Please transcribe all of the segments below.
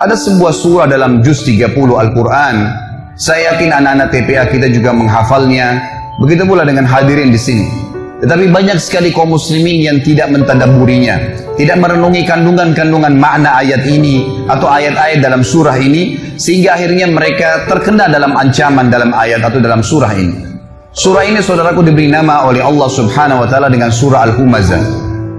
Ada sebuah surah dalam juz 30 Al-Quran. Saya yakin anak-anak TPA kita juga menghafalnya. Begitu pula dengan hadirin di sini. Tetapi banyak sekali kaum muslimin yang tidak mentadabburinya, tidak merenungi kandungan-kandungan makna ayat ini atau ayat-ayat dalam surah ini, sehingga akhirnya mereka terkena dalam ancaman dalam ayat atau dalam surah ini. Surah ini saudaraku diberi nama oleh Allah Subhanahu wa taala dengan surah Al-Humazah.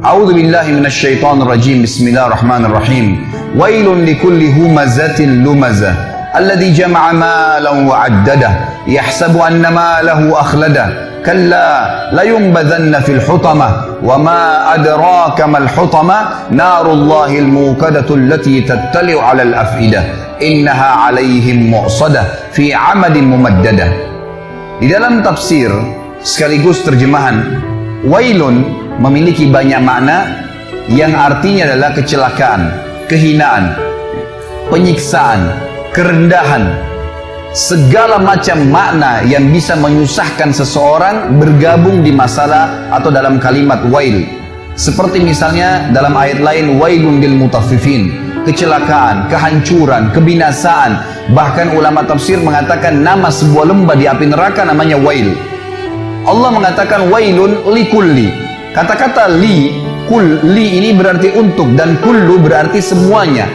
A'udzu billahi minasyaitonir rajim. Bismillahirrahmanirrahim. Wailun likulli humazatin lumazah alladzi jama'a malan wa 'addadah yahsabu anna malahu akhladah kalla layunbadhanna fil hutamah wa ma adraka mal hutamah narullahil muqadatu allati tattali'u 'alal afidah innaha 'alaihim mu'sadah fi 'amadin mumaddadah. Di dalam tafsir sekaligus terjemahan, wailun memiliki banyak makna yang artinya adalah kecelakaan, kehinaan, penyiksaan, kerendahan, segala macam makna yang bisa menyusahkan seseorang bergabung di masalah atau dalam kalimat wail. Seperti misalnya dalam ayat lain, wailun lil mutaffifin, kecelakaan, kehancuran, kebinasaan. Bahkan ulama tafsir mengatakan nama sebuah lembah di api neraka namanya wail. Allah mengatakan wailun likulli. Kata-kata li, ini berarti untuk, dan kullu berarti semuanya.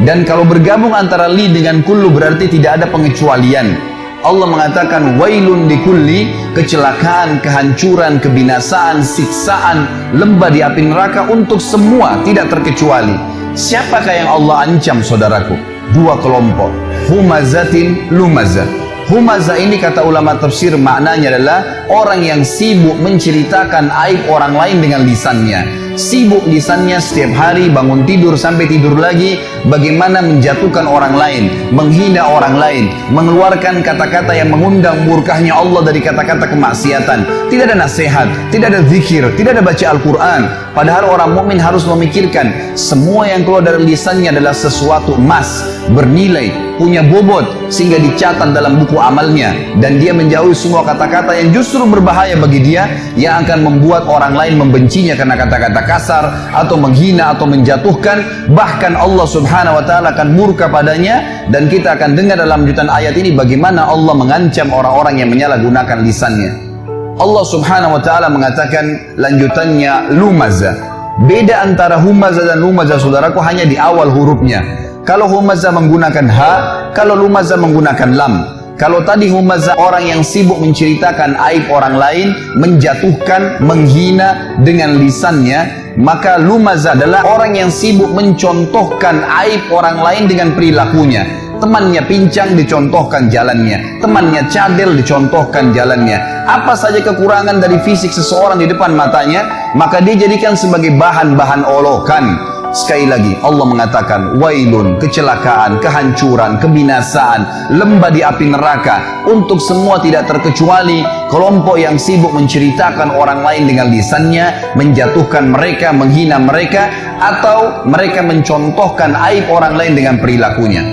Dan kalau bergabung antara li dengan kullu berarti tidak ada pengecualian. Allah mengatakan wailun likulli, kecelakaan, kehancuran, kebinasaan, siksaan, lembah di api neraka untuk semua, tidak terkecuali. Siapakah yang Allah ancam saudaraku? Dua kelompok, humazatin lumazah. Humazah ini kata ulama tafsir maknanya adalah orang yang sibuk menceritakan aib orang lain dengan lisannya. Sibuk lisannya setiap hari bangun tidur sampai tidur lagi bagaimana menjatuhkan orang lain, menghina orang lain, mengeluarkan kata-kata yang mengundang murkahnya Allah dari kata-kata kemaksiatan. Tidak ada nasihat, tidak ada zikir, tidak ada baca Al-Quran. Padahal orang mukmin harus memikirkan semua yang keluar dari lisannya adalah sesuatu emas, bernilai, punya bobot, sehingga dicatat dalam buku amalnya, dan dia menjauhi semua kata-kata yang justru berbahaya bagi dia, yang akan membuat orang lain membencinya karena kata-kata kasar atau menghina atau menjatuhkan. Bahkan Allah Subhanahu wa taala akan murka padanya, dan kita akan dengar dalam lanjutan ayat ini bagaimana Allah mengancam orang-orang yang menyalahgunakan lisannya. Allah Subhanahu wa taala mengatakan lanjutannya lumazah. Beda antara humazah dan lumazah saudaraku hanya di awal hurufnya. Kalau humazah menggunakan ha, kalau lumazah menggunakan lam. Kalau tadi humazah orang yang sibuk menceritakan aib orang lain, menjatuhkan, menghina dengan lisannya, maka lumazah adalah orang yang sibuk mencontohkan aib orang lain dengan perilakunya. Temannya pincang dicontohkan jalannya, temannya cadel dicontohkan jalannya. Apa saja kekurangan dari fisik seseorang di depan matanya, maka dia jadikan sebagai bahan-bahan olokan. Sekali lagi Allah mengatakan wailun, kecelakaan, kehancuran, kebinasaan, lembah di api neraka untuk semua tidak terkecuali kelompok yang sibuk menceritakan orang lain dengan lisannya, menjatuhkan mereka, menghina mereka, atau mereka mencontohkan aib orang lain dengan perilakunya.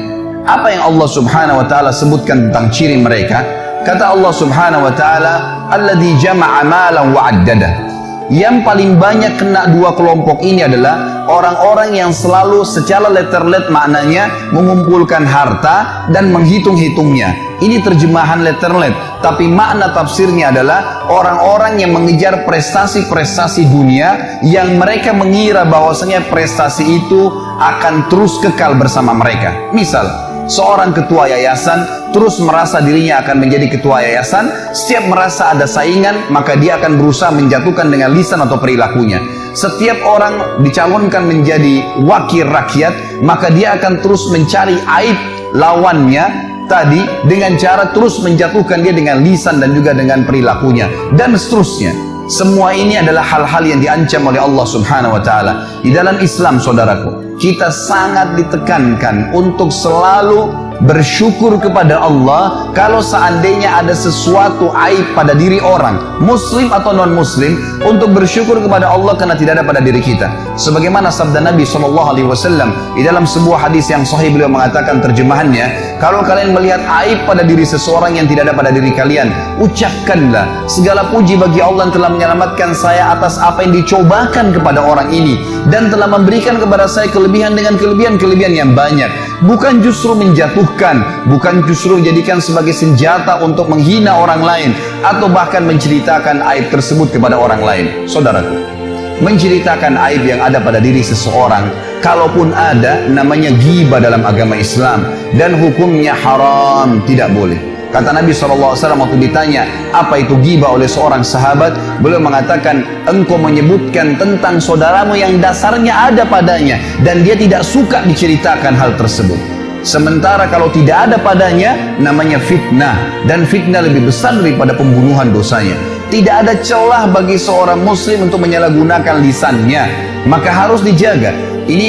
Apa yang Allah Subhanahu wa taala sebutkan tentang ciri mereka? Kata Allah Subhanahu wa taala, alladzi jama'a malan wa 'addadah. Yang paling banyak kena dua kelompok ini adalah orang-orang yang selalu secara letter-let maknanya mengumpulkan harta dan menghitung-hitungnya. Ini terjemahan letter-let, tapi makna tafsirnya adalah orang-orang yang mengejar prestasi-prestasi dunia yang mereka mengira bahwasanya prestasi itu akan terus kekal bersama mereka. Misal, seorang ketua yayasan terus merasa dirinya akan menjadi ketua yayasan. Setiap merasa ada saingan, maka dia akan berusaha menjatuhkan dengan lisan atau perilakunya. Setiap orang dicalonkan menjadi wakil rakyat, maka dia akan terus mencari aib lawannya tadi dengan cara terus menjatuhkan dia dengan lisan dan juga dengan perilakunya, dan seterusnya. Semua ini adalah hal-hal yang diancam oleh Allah Subhanahu wa taala. Di dalam Islam saudaraku, kita sangat ditekankan untuk selalu bersyukur kepada Allah kalau seandainya ada sesuatu aib pada diri orang, muslim atau non muslim, untuk bersyukur kepada Allah karena tidak ada pada diri kita. Sebagaimana sabda Nabi SAW di dalam sebuah hadis yang sahih, beliau mengatakan terjemahannya, kalau kalian melihat aib pada diri seseorang yang tidak ada pada diri kalian, ucapkanlah segala puji bagi Allah yang telah menyelamatkan saya atas apa yang dicobakan kepada orang ini, dan telah memberikan kepada saya kelebihan dengan kelebihan-kelebihan yang banyak. bukan justru menjatuhkan, bukan justru dijadikan sebagai senjata untuk menghina orang lain atau bahkan menceritakan aib tersebut kepada orang lain. Saudaraku, menceritakan aib yang ada pada diri seseorang, kalaupun ada, namanya ghibah dalam agama Islam dan hukumnya haram, tidak boleh. Kata Nabi SAW waktu ditanya apa itu ghibah oleh seorang sahabat, beliau mengatakan, engkau menyebutkan tentang saudaramu yang dasarnya ada padanya dan dia tidak suka diceritakan hal tersebut. Sementara kalau tidak ada padanya, namanya fitnah, dan fitnah lebih besar daripada pembunuhan dosanya. Tidak ada celah bagi seorang muslim untuk menyalahgunakan lisannya, maka harus dijaga. Ini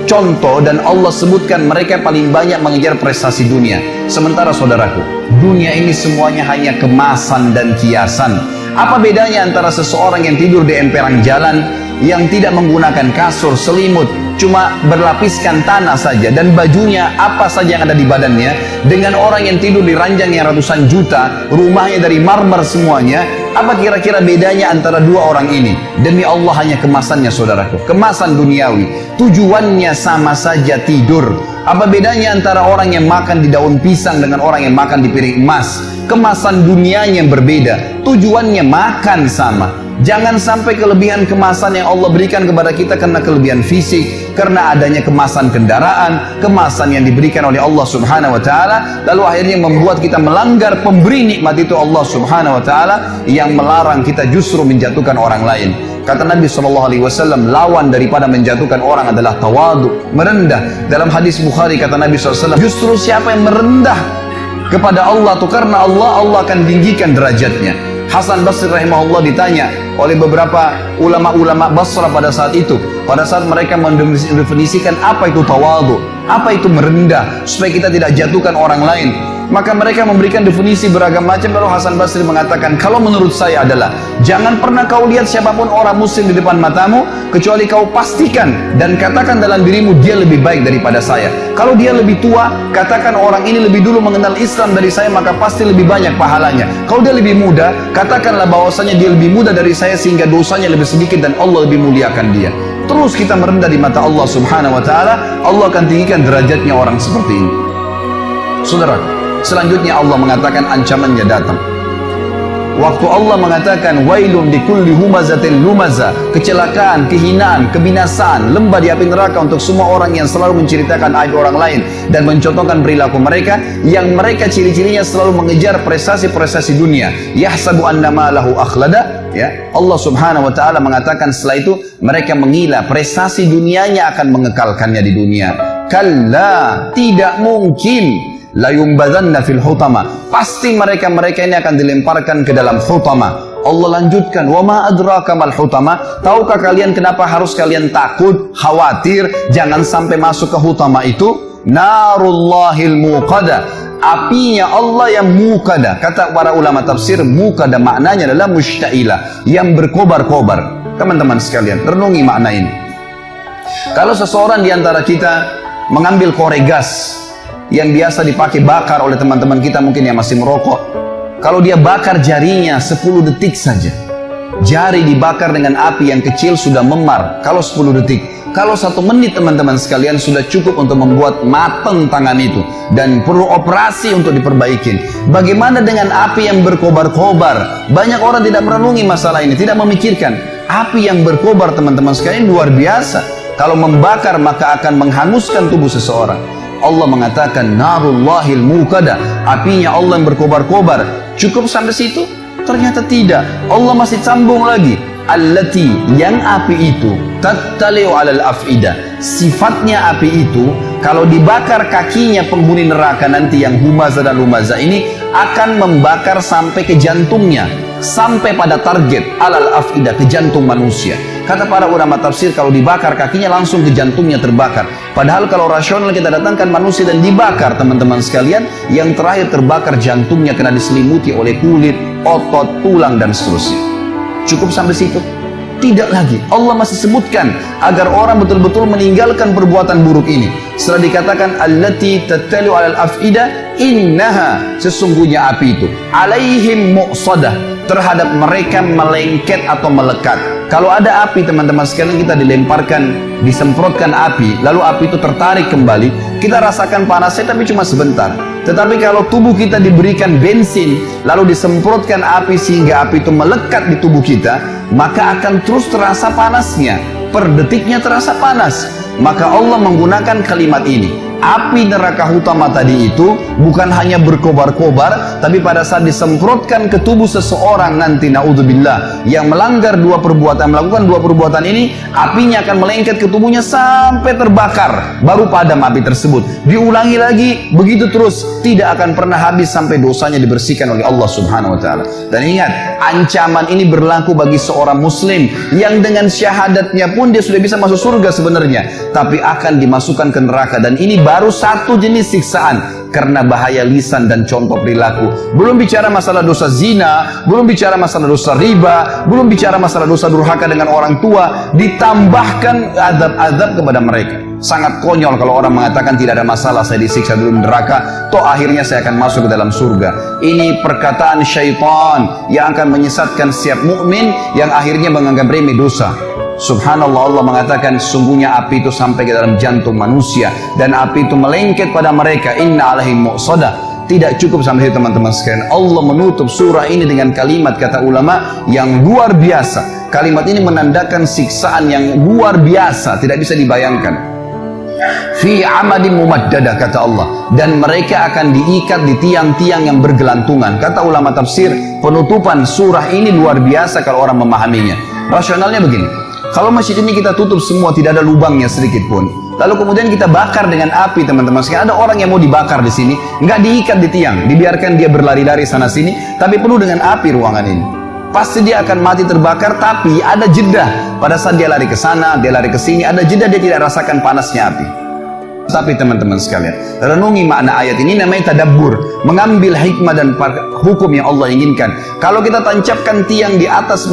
contoh, dan Allah sebutkan mereka paling banyak mengejar prestasi dunia. Sementara saudaraku, dunia ini semuanya hanya kemasan dan kiasan. Apa bedanya antara seseorang yang tidur di emperan jalan, yang tidak menggunakan kasur, selimut, cuma berlapiskan tanah saja, dan bajunya apa saja yang ada di badannya, dengan orang yang tidur di ranjang yang ratusan juta, rumahnya dari marmer semuanya? Apa kira-kira bedanya antara dua orang ini? Demi Allah, hanya kemasannya saudaraku, kemasan duniawi. Tujuannya sama saja, tidur. Apa bedanya antara orang yang makan di daun pisang dengan orang yang makan di piring emas? Kemasan dunianya yang berbeda, tujuannya makan sama. Jangan sampai kelebihan kemasan yang Allah berikan kepada kita karena kelebihan fisik, karena adanya kemasan kendaraan, kemasan yang diberikan oleh Allah Subhanahu wa taala, lalu akhirnya membuat kita melanggar pemberi nikmat itu, Allah Subhanahu wa taala, yang melarang kita justru menjatuhkan orang lain. Kata Nabi SAW, lawan daripada menjatuhkan orang adalah tawadu, merendah. Dalam hadis Bukhari kata Nabi SAW, justru siapa yang merendah kepada Allah tuh, karena Allah akan tinggikan derajatnya. Hasan Basri rahimahullah ditanya oleh beberapa ulama-ulama Basra pada saat itu, pada saat mereka mendefinisikan apa itu tawadu, apa itu merendah, supaya kita tidak jatuhkan orang lain. Maka mereka memberikan definisi beragam macam. Lalu Hasan Basri mengatakan, kalau menurut saya adalah, jangan pernah kau lihat siapapun orang muslim di depan matamu, kecuali kau pastikan dan katakan dalam dirimu, dia lebih baik daripada saya. Kalau dia lebih tua, katakan orang ini lebih dulu mengenal Islam dari saya, maka pasti lebih banyak pahalanya. Kalau dia lebih muda, katakanlah bahwasanya dia lebih muda dari saya, sehingga dosanya lebih sedikit dan Allah lebih muliakan dia. Terus kita merendah di mata Allah Subhanahu wa taala, Allah akan tinggikan derajatnya orang seperti ini. Saudara, selanjutnya Allah mengatakan ancamannya datang. Waktu Allah mengatakan wailun likulli humazatin lumaza, kecelakaan, kehinaan, kebinasaan, lembah di api neraka untuk semua orang yang selalu menceritakan aib orang lain dan mencontohkan perilaku mereka, yang mereka ciri-cirinya selalu mengejar prestasi-prestasi dunia. Yahsabu annama lahu akhlada, ya. Allah Subhanahu wa taala mengatakan setelah itu mereka mengira prestasi dunianya akan mengekalkannya di dunia. Kalla, tidak mungkin. La yumbadzanna fil hutama, pasti mereka ini akan dilemparkan ke dalam hutama. Allah lanjutkan, wa ma adraka mal hutama, tahukah kalian kenapa harus kalian takut, khawatir jangan sampai masuk ke hutama itu? Narullahil muqada, apinya Allah yang muqada. Kata para ulama tafsir, muqada maknanya adalah mushta'ila, yang berkobar-kobar. Teman-teman sekalian, renungi makna ini. Kalau seseorang di antara kita mengambil korek gas yang biasa dipakai bakar oleh teman-teman kita mungkin yang masih merokok, kalau dia bakar jarinya 10 detik saja, jari dibakar dengan api yang kecil sudah memar kalau 10 detik. Kalau 1 menit teman-teman sekalian sudah cukup untuk membuat matang tangan itu dan perlu operasi untuk diperbaikin. Bagaimana dengan api yang berkobar-kobar? Banyak orang tidak merenungi masalah ini, tidak memikirkan api yang berkobar teman-teman sekalian luar biasa. Kalau membakar maka akan menghanguskan tubuh seseorang. Allah mengatakan narullahil muqada, apinya Allah yang berkobar-kobar. Cukup sampai situ? Ternyata tidak. Allah masih sambung lagi. Allati, yang api itu tattali'u alal af'idah, sifatnya api itu kalau dibakar kakinya penghuni neraka nanti yang humaza dan lumaza ini akan membakar sampai ke jantungnya, sampai pada target alal af'idah, ke jantung manusia. Kata para ulama tafsir, kalau dibakar kakinya langsung ke jantungnya terbakar. Padahal kalau rasional kita datangkan manusia dan dibakar teman-teman sekalian, yang terakhir terbakar jantungnya karena diselimuti oleh kulit, otot, tulang dan seterusnya. Cukup sampai situ? Tidak lagi. Allah masih sebutkan agar orang betul-betul meninggalkan perbuatan buruk ini. Setelah dikatakan allati tattalu 'alal afida, innaha, sesungguhnya api itu alaihim muqsadah, terhadap mereka melengket atau melekat. Kalau ada api teman-teman sekalian, kita dilemparkan, disemprotkan api, lalu api itu tertarik kembali, kita rasakan panasnya tapi cuma sebentar. Tetapi kalau tubuh kita diberikan bensin, lalu disemprotkan api sehingga api itu melekat di tubuh kita, maka akan terus terasa panasnya, per detiknya terasa panas. Maka Allah menggunakan kalimat ini. Api neraka hutama tadi itu bukan hanya berkobar-kobar, tapi pada saat disemprotkan ke tubuh seseorang nanti, naudzubillah, yang melanggar melakukan dua perbuatan ini, apinya akan melengket ke tubuhnya sampai terbakar, baru padam api tersebut. Diulangi lagi, begitu terus, tidak akan pernah habis sampai dosanya dibersihkan oleh Allah Subhanahu wa Ta'ala. Dan ingat, ancaman ini berlaku bagi seorang muslim yang dengan syahadatnya pun dia sudah bisa masuk surga sebenarnya, tapi akan dimasukkan ke neraka. Dan ini baru satu jenis siksaan karena bahaya lisan dan contoh perilaku. Belum bicara masalah dosa zina, belum bicara masalah dosa riba, belum bicara masalah dosa durhaka dengan orang tua, ditambahkan azab-azab kepada mereka. Sangat konyol kalau orang mengatakan tidak ada masalah, saya disiksa dulu neraka, toh akhirnya saya akan masuk ke dalam surga. Ini perkataan syaitan yang akan menyesatkan setiap mukmin yang akhirnya menganggap remeh dosa. Subhanallah, Allah mengatakan sungguhnya api itu sampai ke dalam jantung manusia dan api itu melengket pada mereka. Inna alaihim muqsadah. Tidak cukup sampai situ teman-teman sekalian. Allah menutup surah ini dengan kalimat, kata ulama, yang luar biasa. Kalimat ini menandakan siksaan yang luar biasa, tidak bisa dibayangkan. Fi amadin mumaddadah, kata Allah, dan mereka akan diikat di tiang-tiang yang bergelantungan. Kata ulama tafsir, penutupan surah ini luar biasa kalau orang memahaminya. Rasionalnya begini, kalau masjid ini kita tutup semua, tidak ada lubangnya sedikit pun, lalu kemudian kita bakar dengan api, teman-teman sekalian, ada orang yang mau dibakar di sini, nggak diikat di tiang, dibiarkan dia berlari-lari sana sini, tapi penuh dengan api ruangan ini. Pasti dia akan mati terbakar, tapi ada jeda. Pada saat dia lari ke sana, dia lari ke sini, ada jeda, dia tidak rasakan panasnya api. Tapi teman-teman sekalian, renungi makna ayat ini, namanya tadabbur, mengambil hikmah dan hukum yang Allah inginkan. Kalau kita tancapkan tiang di atas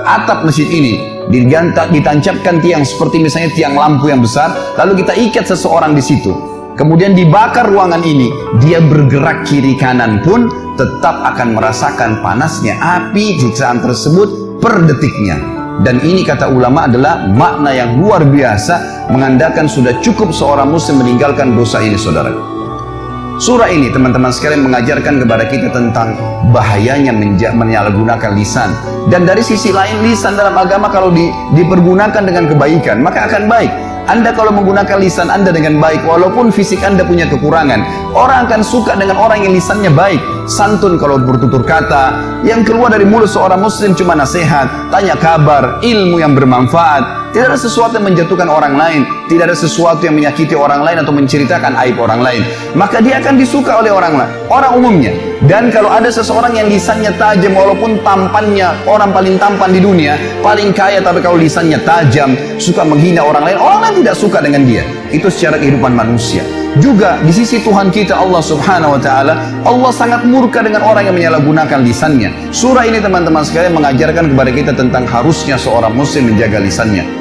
atap masjid ini, ditancapkan tiang seperti misalnya tiang lampu yang besar, lalu kita ikat seseorang di situ, kemudian dibakar ruangan ini, dia bergerak kiri kanan pun tetap akan merasakan panasnya api siksaan tersebut per detiknya. Dan ini kata ulama adalah makna yang luar biasa, menandakan sudah cukup seorang muslim meninggalkan dosa ini, saudara. Surah ini teman-teman sekalian mengajarkan kepada kita tentang bahayanya menyalahgunakan lisan. Dan dari sisi lain, lisan dalam agama kalau dipergunakan dengan kebaikan, maka akan baik. Anda kalau menggunakan lisan Anda dengan baik, walaupun fisik Anda punya kekurangan, orang akan suka dengan orang yang lisannya baik, santun kalau bertutur kata, yang keluar dari mulut seorang muslim cuma nasihat, tanya kabar, ilmu yang bermanfaat. Tidak ada sesuatu yang menjatuhkan orang lain, tidak ada sesuatu yang menyakiti orang lain atau menceritakan aib orang lain. Maka dia akan disuka oleh orang umumnya. Dan kalau ada seseorang yang lisannya tajam, walaupun tampannya orang paling tampan di dunia, paling kaya, tapi kalau lisannya tajam, suka menghina orang lain tidak suka dengan dia. Itu secara kehidupan manusia. Juga di sisi Tuhan kita Allah Subhanahu wa Ta'ala, Allah sangat murka dengan orang yang menyalahgunakan lisannya. Surah ini teman-teman sekalian mengajarkan kepada kita tentang harusnya seorang muslim menjaga lisannya.